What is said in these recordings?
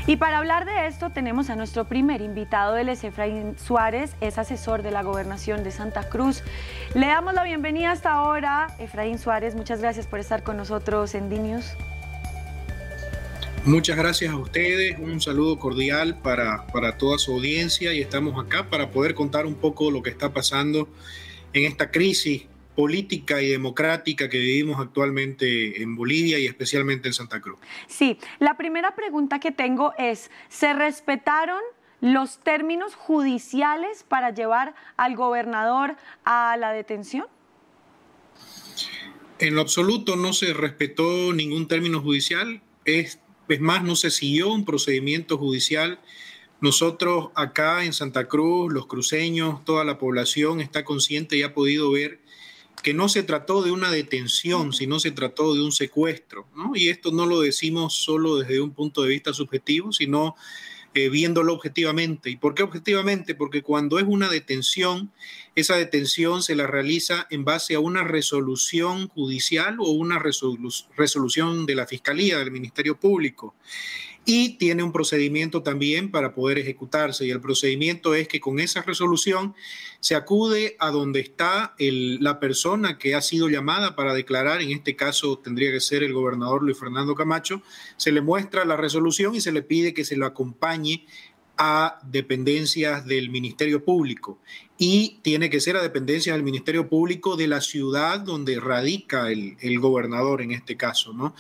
Y para hablar de esto tenemos a nuestro primer invitado, él es Efraín Suárez, es asesor de la Gobernación de Santa Cruz. Le damos la bienvenida hasta ahora, Efraín Suárez, muchas gracias por estar con nosotros en DNews. Muchas gracias a ustedes, un saludo cordial para toda su audiencia y estamos acá para poder contar un poco lo que está pasando en esta crisis política y democrática que vivimos actualmente en Bolivia y especialmente en Santa Cruz. Sí, la primera pregunta que tengo es, ¿se respetaron los términos judiciales para llevar al gobernador a la detención? En lo absoluto no se respetó ningún término judicial, es más, no se siguió un procedimiento judicial. Nosotros acá en Santa Cruz, los cruceños, toda la población está consciente y ha podido ver que no se trató de una detención, sino se trató de un secuestro, ¿no? Y esto no lo decimos solo desde un punto de vista subjetivo, sino viéndolo objetivamente. ¿Y por qué objetivamente? Porque cuando es una detención, esa detención se la realiza en base a una resolución judicial o una resolución de la Fiscalía, del Ministerio Público. Y tiene un procedimiento también para poder ejecutarse. Y el procedimiento es que con esa resolución se acude a donde está la persona que ha sido llamada para declarar. En este caso tendría que ser el gobernador Luis Fernando Camacho. Se le muestra la resolución y se le pide que se lo acompañe a dependencias del Ministerio Público. Y tiene que ser a dependencias del Ministerio Público de la ciudad donde radica el gobernador en este caso, ¿no?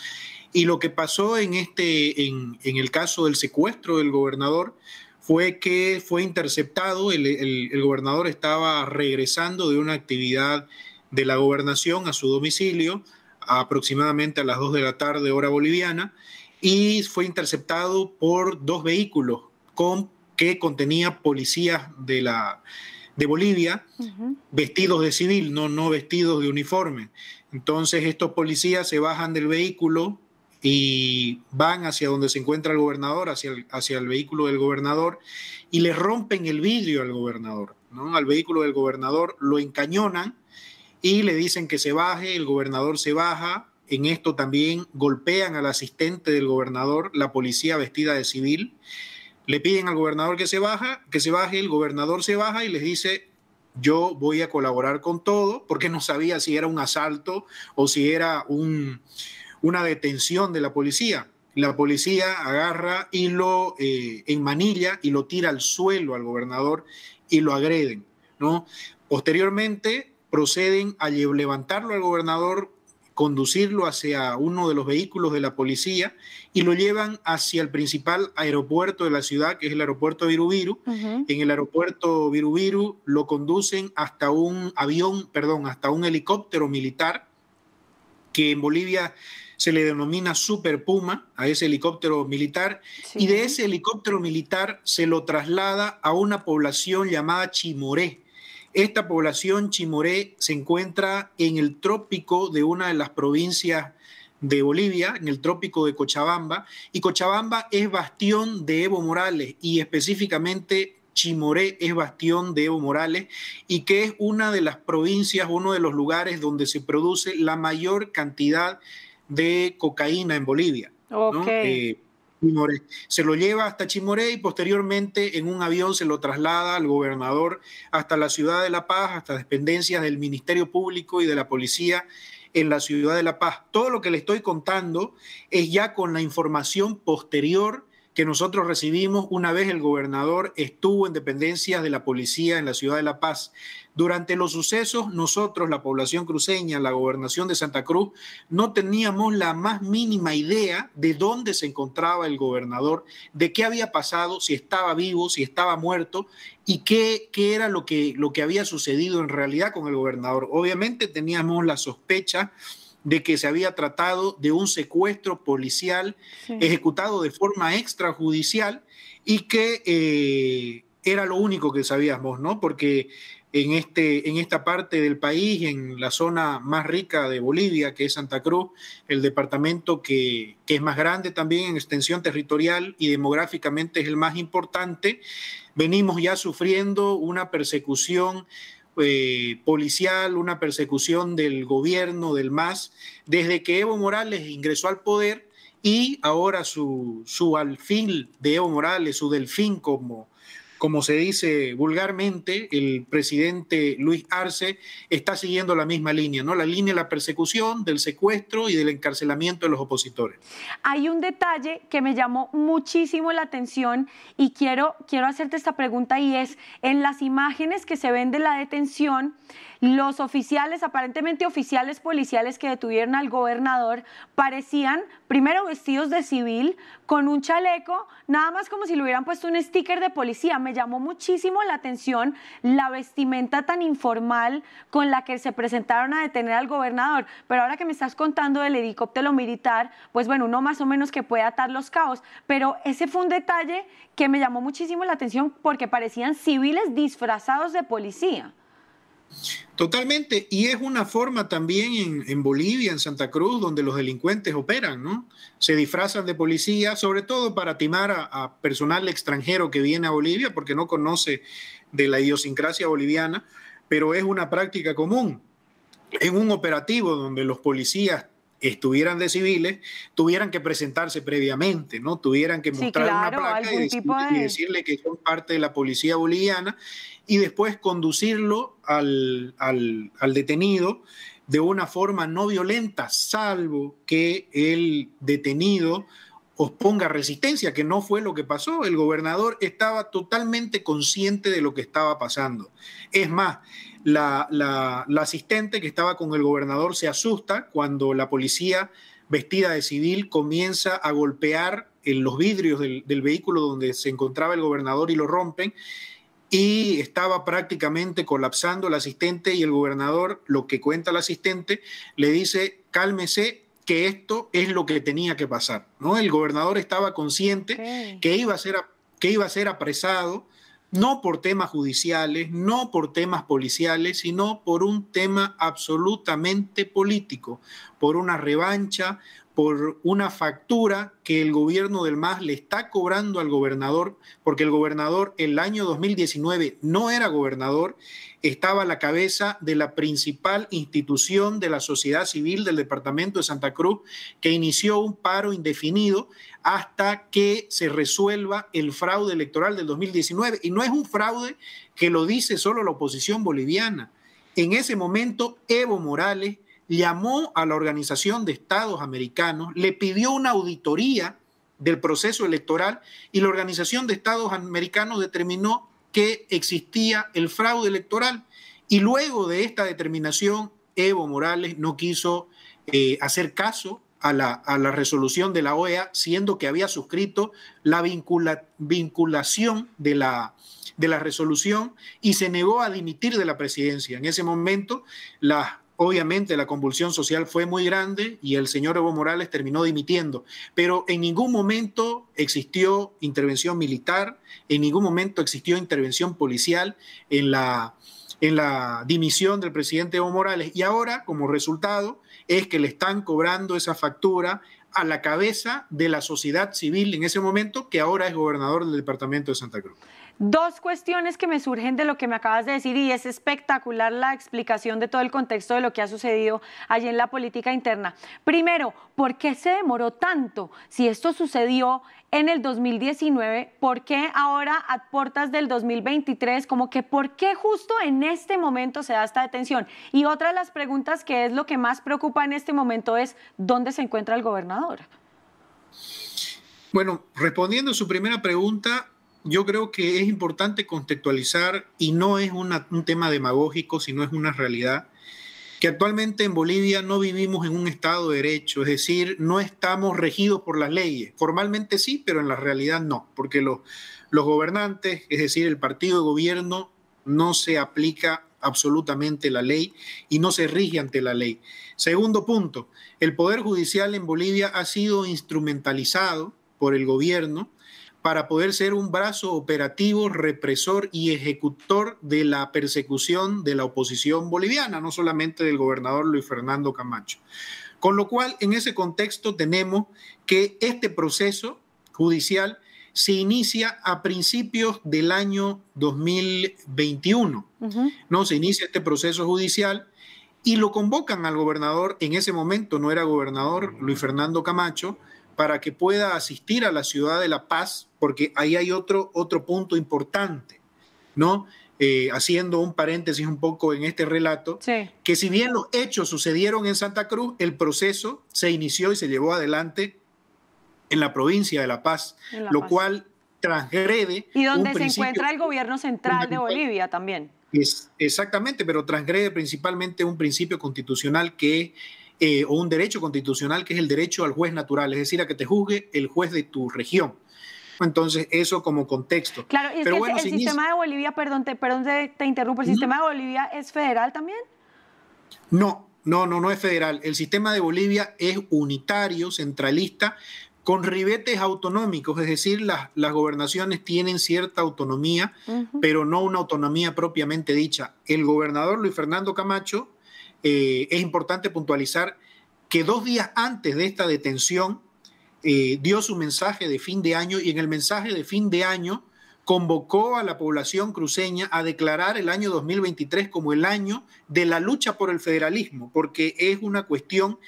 Y lo que pasó en el caso del secuestro del gobernador fue que fue interceptado, el gobernador estaba regresando de una actividad de la gobernación a su domicilio, aproximadamente a las 2 de la tarde, hora boliviana, y fue interceptado por 2 vehículos que contenía policías de Bolivia, vestidos de civil, no vestidos de uniforme. Entonces estos policías se bajan del vehículo y van hacia donde se encuentra el gobernador, hacia el vehículo del gobernador, y le rompen el vidrio al gobernador, ¿no? Al vehículo del gobernador, lo encañonan y le dicen que se baje, el gobernador se baja. En esto también golpean al asistente del gobernador, la policía vestida de civil. Le piden al gobernador que se baje, el gobernador se baja y les dice: yo voy a colaborar con todo, porque no sabía si era un asalto o si era una detención de la policía. La policía agarra y lo enmanilla y lo tira al suelo al gobernador y lo agreden, ¿no? Posteriormente proceden a levantarlo al gobernador, conducirlo hacia uno de los vehículos de la policía y lo llevan hacia el principal aeropuerto de la ciudad, que es el aeropuerto Viru Viru. En el aeropuerto Viru Viru lo conducen hasta hasta un helicóptero militar, que en Bolivia se le denomina Super Puma, a ese helicóptero militar, sí. Y de ese helicóptero militar se lo traslada a una población llamada Chimoré. Esta población Chimoré se encuentra en el trópico de una de las provincias de Bolivia, en el trópico de Cochabamba, y Cochabamba es bastión de Evo Morales, y específicamente Chimoré es bastión de Evo Morales, y que es una de las provincias, uno de los lugares donde se produce la mayor cantidad de cocaína en Bolivia, okay. ¿no? Se lo lleva hasta Chimoré y posteriormente en un avión se lo traslada al gobernador hasta la ciudad de La Paz, hasta dependencias del Ministerio Público y de la policía en la ciudad de La Paz. Todo lo que le estoy contando es ya con la información posterior que nosotros recibimos una vez el gobernador estuvo en dependencias de la policía en la ciudad de La Paz. Durante los sucesos, nosotros, la población cruceña, la gobernación de Santa Cruz, no teníamos la más mínima idea de dónde se encontraba el gobernador, de qué había pasado, si estaba vivo, si estaba muerto y qué era lo que había sucedido en realidad con el gobernador. Obviamente teníamos la sospecha de que se había tratado de un secuestro policial, sí, ejecutado de forma extrajudicial y que era lo único que sabíamos, ¿no? Porque en esta parte del país, en la zona más rica de Bolivia, que es Santa Cruz, el departamento que es más grande también en extensión territorial y demográficamente es el más importante, venimos ya sufriendo una persecución policial, una persecución del gobierno, del MAS, desde que Evo Morales ingresó al poder y ahora su alfil de Evo Morales, su delfín, como se dice vulgarmente, el presidente Luis Arce está siguiendo la misma línea, ¿no? La línea de la persecución, del secuestro y del encarcelamiento de los opositores. Hay un detalle que me llamó muchísimo la atención y quiero hacerte esta pregunta, y es: en las imágenes que se ven de la detención, los oficiales, aparentemente oficiales policiales que detuvieron al gobernador, parecían primero vestidos de civil, con un chaleco, nada más como si le hubieran puesto un sticker de policía. Me llamó muchísimo la atención la vestimenta tan informal con la que se presentaron a detener al gobernador. Pero ahora que me estás contando del helicóptero militar, pues bueno, uno más o menos que puede atar los cabos. Pero ese fue un detalle que me llamó muchísimo la atención, porque parecían civiles disfrazados de policía. Totalmente, y es una forma también en Bolivia, en Santa Cruz, donde los delincuentes operan, ¿no? Se disfrazan de policía, sobre todo para timar a personal extranjero que viene a Bolivia porque no conoce de la idiosincrasia boliviana, pero es una práctica común. En un operativo donde los policías estuvieran de civiles, tuvieran que presentarse previamente, ¿no? Tuvieran que mostrar una placa y decirle que son parte de la policía boliviana, y después conducirlo al detenido de una forma no violenta, salvo que el detenido oponga resistencia, que no fue lo que pasó. El gobernador estaba totalmente consciente de lo que estaba pasando. Es más, la asistente que estaba con el gobernador se asusta cuando la policía vestida de civil comienza a golpear en los vidrios del vehículo donde se encontraba el gobernador y lo rompen, y estaba prácticamente colapsando el asistente, y el gobernador, lo que cuenta el asistente, le dice: cálmese, que esto es lo que tenía que pasar, ¿no? El gobernador estaba consciente que iba a ser apresado, no por temas judiciales, no por temas policiales, sino por un tema absolutamente político, por una revancha, por una factura que el gobierno del MAS le está cobrando al gobernador, porque el gobernador el año 2019 no era gobernador, estaba a la cabeza de la principal institución de la sociedad civil del departamento de Santa Cruz, que inició un paro indefinido hasta que se resuelva el fraude electoral del 2019. Y no es un fraude que lo dice solo la oposición boliviana. En ese momento, Evo Morales llamó a la Organización de Estados Americanos, le pidió una auditoría del proceso electoral, y la Organización de Estados Americanos determinó que existía el fraude electoral. Y luego de esta determinación, Evo Morales no quiso hacer caso a la resolución de la OEA, siendo que había suscrito la vinculación de la resolución, y se negó a dimitir de la presidencia. En ese momento, obviamente la convulsión social fue muy grande y el señor Evo Morales terminó dimitiendo, pero en ningún momento existió intervención militar, en ningún momento existió intervención policial en la dimisión del presidente Evo Morales, y ahora, como resultado, es que le están cobrando esa factura a la cabeza de la sociedad civil en ese momento, que ahora es gobernador del departamento de Santa Cruz. Dos cuestiones que me surgen de lo que me acabas de decir, y es espectacular la explicación de todo el contexto de lo que ha sucedido allí en la política interna. Primero, ¿por qué se demoró tanto? Si esto sucedió en el 2019, ¿por qué ahora a puertas del 2023? Como que ¿por qué justo en este momento se da esta detención? Y otra de las preguntas, que es lo que más preocupa en este momento, es ¿dónde se encuentra el gobernador? Bueno, respondiendo a su primera pregunta, yo creo que es importante contextualizar, y no es un tema demagógico, sino es una realidad, que actualmente en Bolivia no vivimos en un Estado de Derecho, es decir, no estamos regidos por las leyes. Formalmente sí, pero en la realidad no, porque los gobernantes, es decir, el partido de gobierno, no se aplica absolutamente la ley y no se rige ante la ley. Segundo punto, el Poder Judicial en Bolivia ha sido instrumentalizado por el gobierno para poder ser un brazo operativo, represor y ejecutor de la persecución de la oposición boliviana, no solamente del gobernador Luis Fernando Camacho. Con lo cual, en ese contexto tenemos que este proceso judicial se inicia a principios del año 2021. ¿No? Se inicia este proceso judicial y lo convocan al gobernador. En ese momento no era gobernador Luis Fernando Camacho, para que pueda asistir a la ciudad de La Paz, porque ahí hay otro punto importante, ¿no? Haciendo un paréntesis un poco en este relato, sí, que si bien los hechos sucedieron en Santa Cruz, el proceso se inició y se llevó adelante en la provincia de La Paz, lo cual transgrede y donde se encuentra el gobierno central de Bolivia también. Exactamente, pero transgrede principalmente un principio constitucional o un derecho constitucional que es el derecho al juez natural, es decir, a que te juzgue el juez de tu región. Entonces, eso como contexto. Claro, y es pero que bueno, el sistema de Bolivia, perdón, te interrumpo, ¿el sistema de Bolivia es federal también? No es federal. El sistema de Bolivia es unitario, centralista, con ribetes autonómicos, es decir, las gobernaciones tienen cierta autonomía, pero no una autonomía propiamente dicha. El gobernador Luis Fernando Camacho, es importante puntualizar que 2 días antes de esta detención dio su mensaje de fin de año, y en el mensaje de fin de año convocó a la población cruceña a declarar el año 2023 como el año de la lucha por el federalismo, porque es una cuestión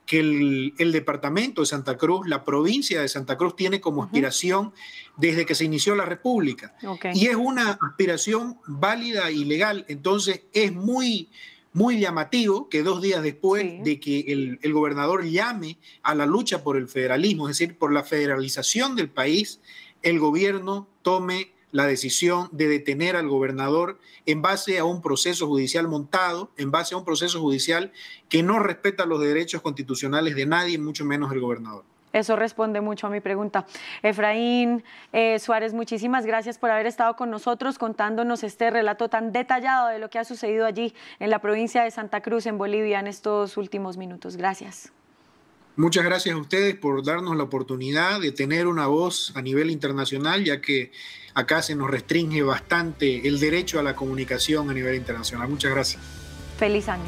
que el departamento de Santa Cruz, la provincia de Santa Cruz, tiene como aspiración desde que se inició la República. Y es una aspiración válida y legal. Entonces es muy llamativo que 2 días después de que el gobernador llame a la lucha por el federalismo, es decir, por la federalización del país, el gobierno tome la decisión de detener al gobernador en base a un proceso judicial montado, en base a un proceso judicial que no respeta los derechos constitucionales de nadie, mucho menos el gobernador. Eso responde mucho a mi pregunta. Efraín Suárez, muchísimas gracias por haber estado con nosotros contándonos este relato tan detallado de lo que ha sucedido allí en la provincia de Santa Cruz, en Bolivia, en estos últimos minutos. Gracias. Muchas gracias a ustedes por darnos la oportunidad de tener una voz a nivel internacional, ya que acá se nos restringe bastante el derecho a la comunicación a nivel internacional. Muchas gracias. Feliz año.